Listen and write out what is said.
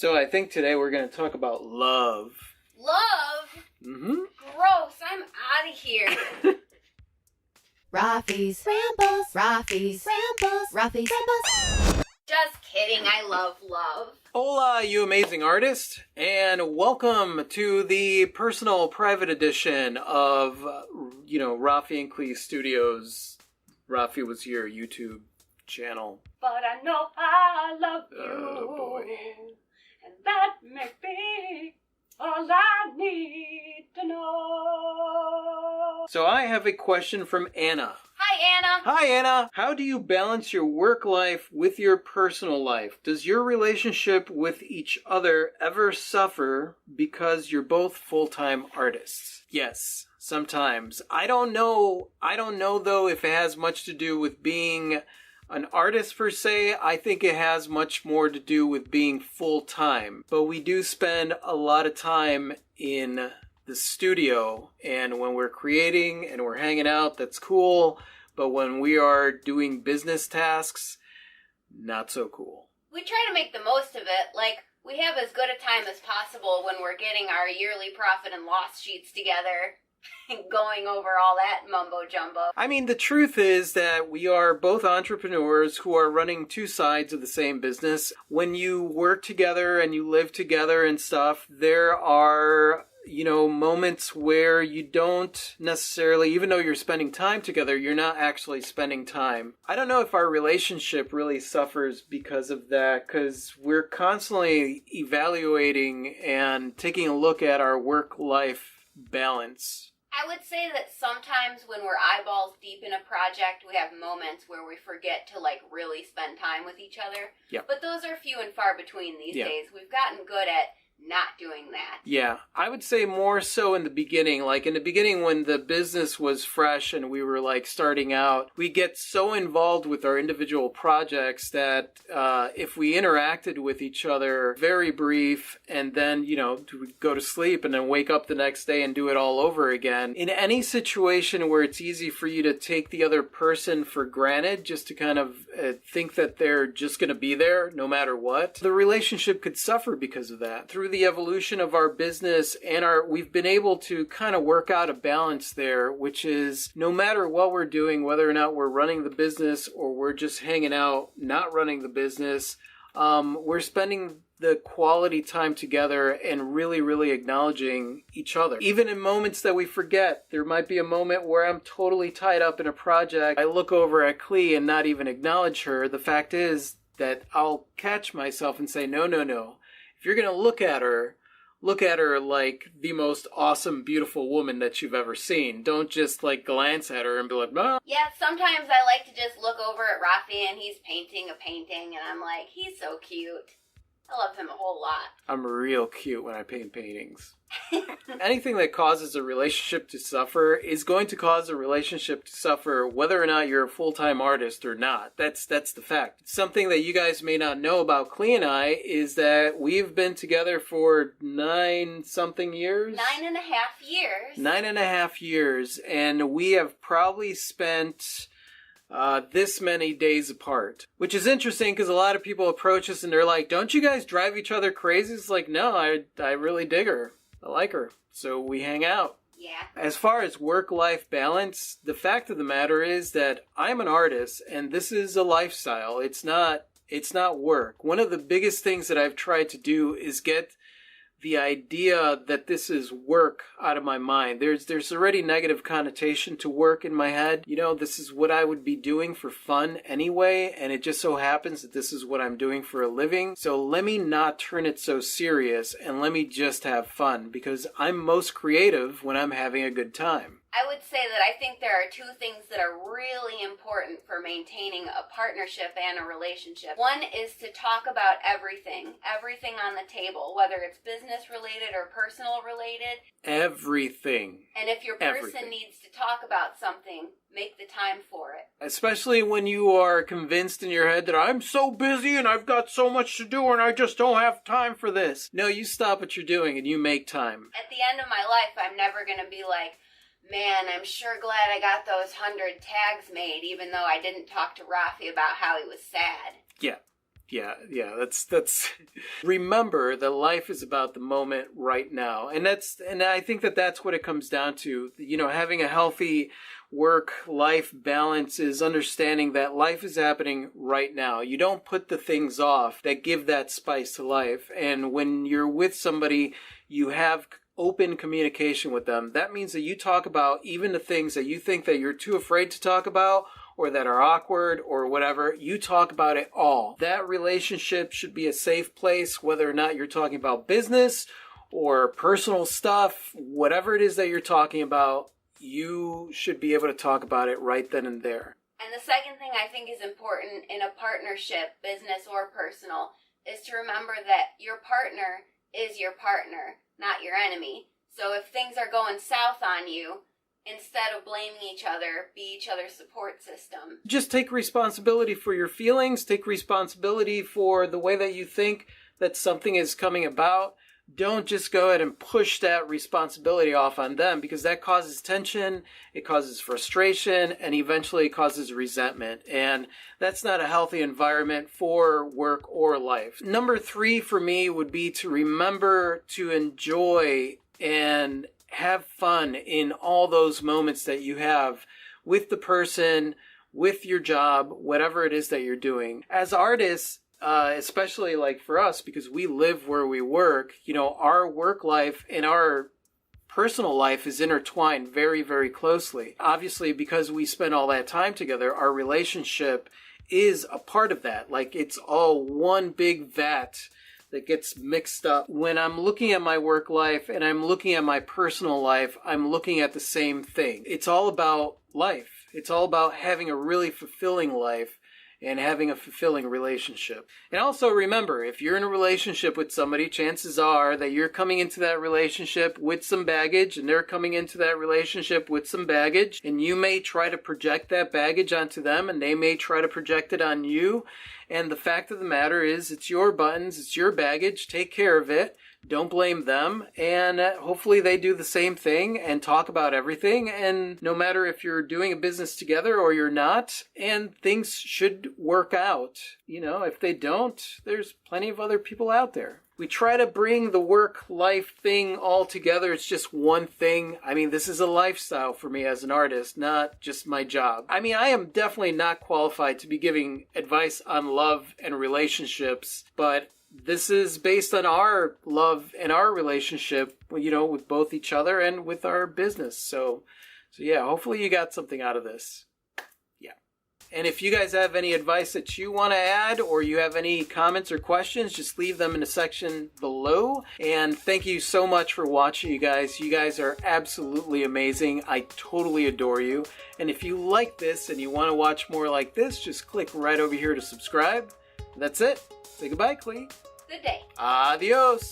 So I think today we're going to talk about love. Love? Mm-hmm. Gross, I'm out of here. Rafi's Rambles, Rafi's Rambles, Rafi's Rambles. Just kidding, I love love. Hola, you amazing artist, and welcome to the personal private edition of, Rafi and Clee Studios. Rafi was your YouTube channel. But I know I love you. Oh, boy. And that may be all I need to know. So I have a question from Anna. Hi, Anna. Hi, Anna. How do you balance your work life with your personal life? Does your relationship with each other ever suffer because you're both full-time artists? Yes, sometimes. I don't know though if it has much to do with being an artist per se. I think it has much more to do with being full-time. But we do spend a lot of time in the studio, and when we're creating and we're hanging out, that's cool. But when we are doing business tasks, not so cool. We try to make the most of it. Like, we have as good a time as possible when we're getting our yearly profit and loss sheets together and going over all that mumbo jumbo. I mean, the truth is that we are both entrepreneurs who are running two sides of the same business. When you work together and you live together and stuff, there are moments where you don't necessarily, even though you're spending time together, you're not actually spending time. I don't know if our relationship really suffers because of that, because we're constantly evaluating and taking a look at our work-life balance. I would say that sometimes when we're eyeballs deep in a project, we have moments where we forget to really spend time with each other. Yep. But those are few and far between these days. We've gotten good at not doing that. Yeah, I would say more so in the beginning. Like in the beginning when the business was fresh and we were starting out, we get so involved with our individual projects that if we interacted with each other, very brief, and then, we go to sleep and then wake up the next day and do it all over again. In any situation where it's easy for you to take the other person for granted, just to kind of think that they're just going to be there no matter what, the relationship could suffer because of that. Through the evolution of our business and we've been able to kind of work out a balance there, which is no matter what we're doing, whether or not we're running the business or we're just hanging out, not running the business, we're spending the quality time together and really, really acknowledging each other. Even in moments that we forget, there might be a moment where I'm totally tied up in a project. I look over at Clee and not even acknowledge her. The fact is that I'll catch myself and say, no. If you're going to look at her like the most awesome, beautiful woman that you've ever seen. Don't just glance at her and be like, "Ah." Yeah, sometimes I like to just look over at Rafi and he's painting a painting and I'm like, he's so cute. I love him a whole lot. I'm real cute when I paint paintings. Anything that causes a relationship to suffer is going to cause a relationship to suffer whether or not you're a full-time artist or not. That's the fact. Something that you guys may not know about Clee and I is that we've been together for 9-something years. 9.5 years. 9.5 years, and we have probably spent this many days apart, which is interesting because a lot of people approach us and they're like, don't you guys drive each other crazy? It's like, no, I really dig her. I like her. So we hang out. Yeah. As far as work-life balance, the fact of the matter is that I'm an artist and this is a lifestyle. It's not work. One of the biggest things that I've tried to do is get the idea that this is work out of my mind. There's already negative connotation to work in my head. This is what I would be doing for fun anyway, and it just so happens that this is what I'm doing for a living. So let me not turn it so serious and let me just have fun, because I'm most creative when I'm having a good time. I would say that I think there are two things that are really important for maintaining a partnership and a relationship. One is to talk about everything on the table, whether it's business related or personal related. Everything. And if your person needs to talk about something, make the time for it. Especially when you are convinced in your head that I'm so busy and I've got so much to do and I just don't have time for this. No, you stop what you're doing and you make time. At the end of my life, I'm never going to be like, man, I'm sure glad I got those 100 tags made, even though I didn't talk to Rafi about how he was sad. Yeah. Yeah, that's remember that life is about the moment right now. And I think that that's what it comes down to. You know, having a healthy work-life balance is understanding that life is happening right now. You don't put the things off that give that spice to life. And when you're with somebody, you have open communication with them. That means that you talk about even the things that you think that you're too afraid to talk about or that are awkward or whatever. You talk about it all. That relationship should be a safe place, whether or not you're talking about business or personal stuff, whatever it is that you're talking about, you should be able to talk about it right then and there. And the second thing I think is important in a partnership, business or personal, is to remember that your partner is your partner, not your enemy. So if things are going south on you, instead of blaming each other, be each other's support system. Just take responsibility for your feelings, take responsibility for the way that you think that something is coming about. Don't just go ahead and push that responsibility off on them, because that causes tension, it causes frustration, and eventually it causes resentment. And that's not a healthy environment for work or life. Number 3 for me would be to remember to enjoy and have fun in all those moments that you have with the person, with your job, whatever it is that you're doing. As artists, especially like for us, because we live where we work, you know, our work life and our personal life is intertwined very, very closely. Obviously, because we spend all that time together, our relationship is a part of that. Like, it's all one big vat that gets mixed up. When I'm looking at my work life and I'm looking at my personal life, I'm looking at the same thing. It's all about life. It's all about having a really fulfilling life and having a fulfilling relationship. And also remember, if you're in a relationship with somebody, chances are that you're coming into that relationship with some baggage, and they're coming into that relationship with some baggage, and you may try to project that baggage onto them, and they may try to project it on you. And the fact of the matter is, it's your buttons, it's your baggage, take care of it. Don't blame them, and hopefully they do the same thing and talk about everything. And no matter if you're doing a business together or you're not, and things should work out. You know, if they don't, there's plenty of other people out there. We try to bring the work-life thing all together. It's just one thing. I mean, this is a lifestyle for me as an artist, not just my job. I mean, I am definitely not qualified to be giving advice on love and relationships, but this is based on our love and our relationship, you know, with both each other and with our business. So yeah, hopefully you got something out of this. Yeah. And if you guys have any advice that you want to add, or you have any comments or questions, just leave them in the section below. And thank you so much for watching, you guys. You guys are absolutely amazing. I totally adore you. And if you like this and you want to watch more like this, just click right over here to subscribe. That's it. Say goodbye, Clee. Good day. Adios.